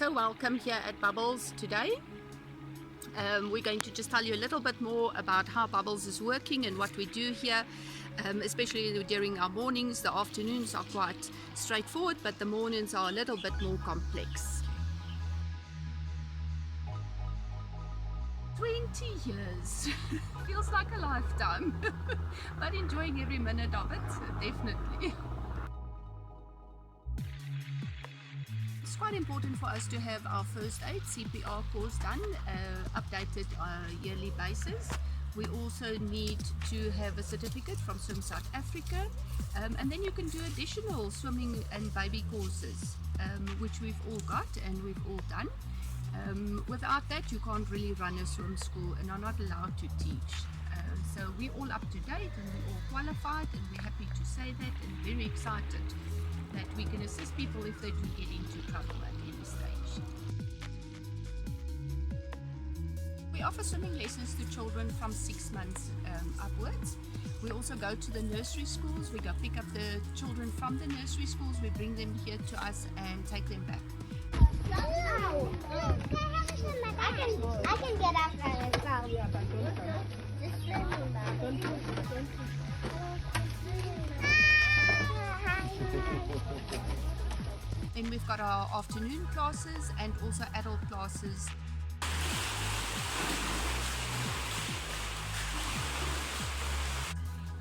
So welcome here at Bubbles today. We're going to just tell you a little bit more about how Bubbles is working and what we do here, especially during our mornings. The afternoons are quite straightforward, but the mornings are a little bit more complex. 20 years feels like a lifetime, but enjoying every minute of it, definitely. It's quite important for us to have our first aid CPR course done, updated on a yearly basis. We also need to have a certificate from Swim South Africa, and then you can do additional swimming and baby courses, which we've all got and we've all done. Without that, you can't really run a swim school and are not allowed to teach. So we're all up to date and we're all qualified, and we're happy to say that, and very excited that we can assist people if they do get into trouble at any stage. We offer swimming lessons to children from 6 months upwards. We also go to the nursery schools. We go pick up the children from the nursery schools. We bring them here to us and take them back. I can get up and go. Then we've got our afternoon classes and also adult classes.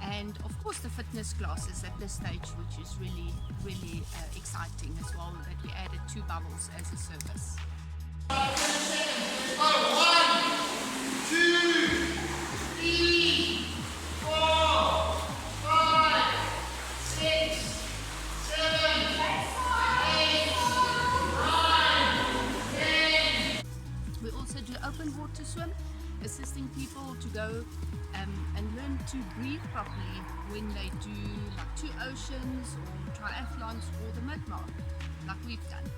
And of course the fitness classes at this stage, which is really exciting as well, that we added 2 Bubbles as a service. 1, 2, 3, 4, 5, 6, 7, 8, 9, 10. We also do open water swim, assisting people to go and learn to breathe properly when they do like 2 oceans or triathlons or the Midmar, like we've done.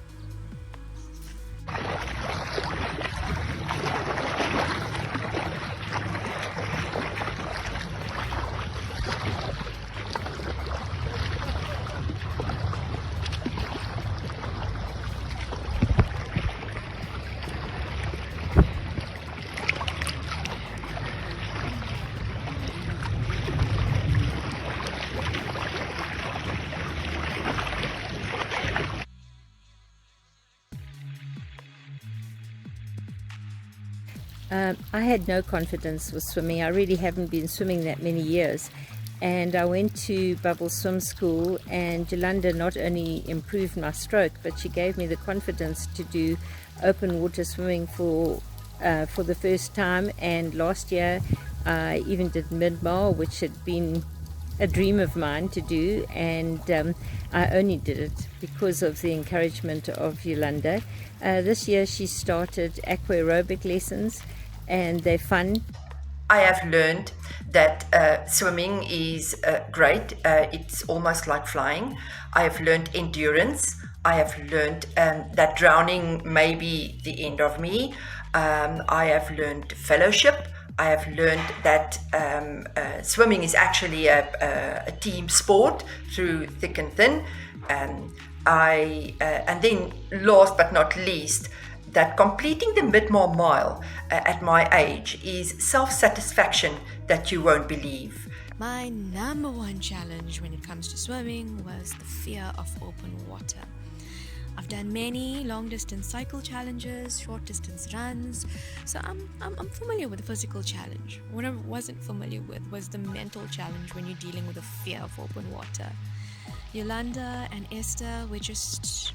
I had no confidence with swimming. I really haven't been swimming that many years, and I went to Bubbles Swim School, and Yolanda not only improved my stroke, but she gave me the confidence to do open water swimming for the first time. And last year I even did Midmar, which had been a dream of mine to do, and I only did it because of the encouragement of Yolanda. This year she started aqua aerobic lessons, and they're fun. I have learned that swimming is great. It's almost like flying. I have learned endurance. I have learned that drowning may be the end of me. I have learned fellowship. I have learned that swimming is actually a team sport through thick and thin. And then last but not least, that completing the Midmar Mile at my age is self-satisfaction that you won't believe. My number one challenge when it comes to swimming was the fear of open water. I've done many long distance cycle challenges, short distance runs, so I'm familiar with the physical challenge. What I wasn't familiar with was the mental challenge when you're dealing with the fear of open water. Yolanda and Esther were just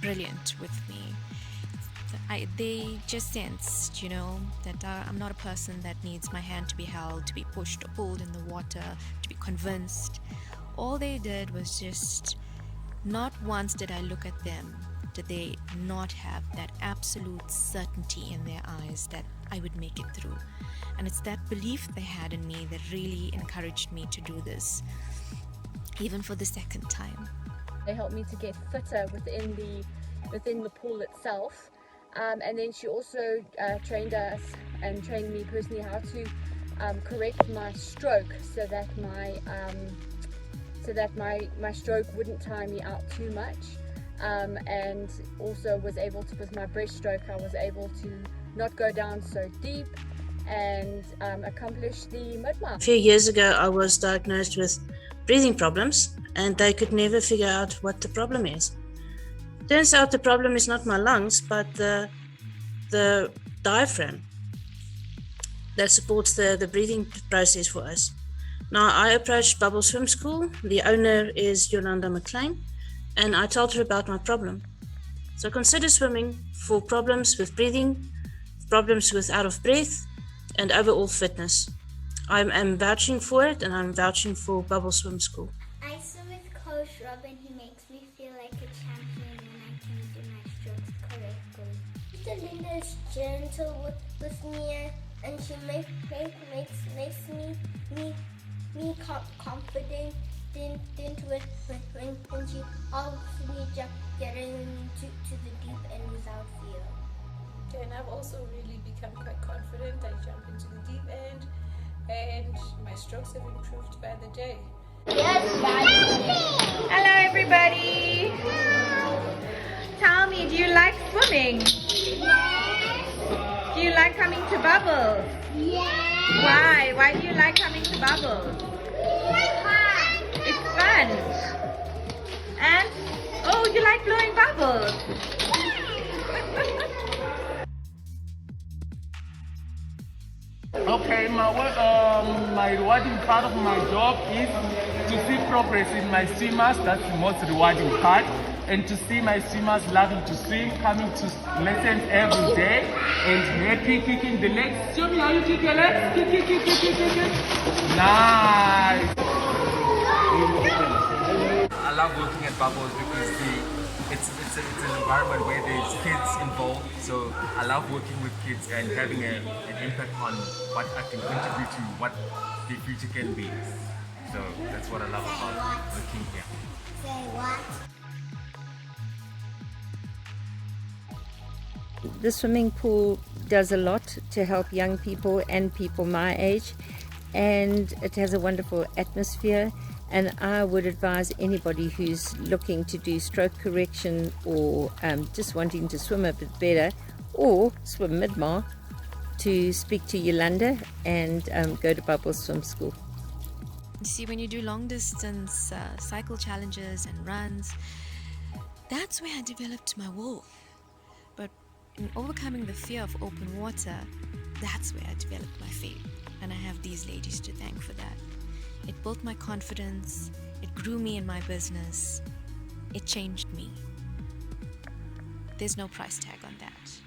brilliant with me. They just sensed, that I'm not a person that needs my hand to be held, to be pushed or pulled in the water, to be convinced. All they did was just, not once did I look at them, did they not have that absolute certainty in their eyes that I would make it through. And it's that belief they had in me that really encouraged me to do this, even for the second time. They helped me to get fitter within the pool itself. And then she also trained us and trained me personally how to correct my stroke so that my stroke wouldn't tire me out too much. and also was able to, with my breaststroke, I was able to not go down so deep and accomplish the Midmar. A few years ago, I was diagnosed with breathing problems, and they could never figure out what the problem is. Turns out the problem is not my lungs, but the diaphragm that supports the breathing process for us. Now, I approached Bubble Swim School. The owner is Yolanda McLean, and I told her about my problem. So consider swimming for problems with breathing, problems with out of breath, and overall fitness. I'm vouching for it, and I'm vouching for Bubble Swim School. I swim with Coach Robin. He makes me feel like a champion when I can do my strokes correctly. Sister Linda is gentle with me, and she makes me confident when she helps me getting to the deep end without fear. And I've also really become quite confident. I jump into the deep end, and my strokes have improved by the day. Hello everybody! Tell me, do you like swimming? Do you like coming to Bubbles? Why? Why do you like coming to Bubbles? It's fun. And, oh, you like blowing bubbles? Okay, my rewarding part of my job is to see progress in my swimmers. That's the most rewarding part. And to see my swimmers loving to swim, coming to lessons every day, and happy kicking the legs. Show me how you kick your legs. Kick, kick, kick, kick, kick, kick, kick. Nice. I love working at Bubbles because it's an environment where there's kids involved. So I love working with kids and having an impact on what I can contribute to what the future can be. So that's what I love about working here. Say what? The swimming pool does a lot to help young people and people my age, and it has a wonderful atmosphere, and I would advise anybody who's looking to do stroke correction or just wanting to swim a bit better or swim Midmar to speak to Yolanda and go to Bubble Swim School. You see, when you do long distance cycle challenges and runs, that's where I developed my will. But in overcoming the fear of open water, that's where I developed my faith. And I have these ladies to thank for that. It built my confidence, it grew me in my business, it changed me. There's no price tag on that.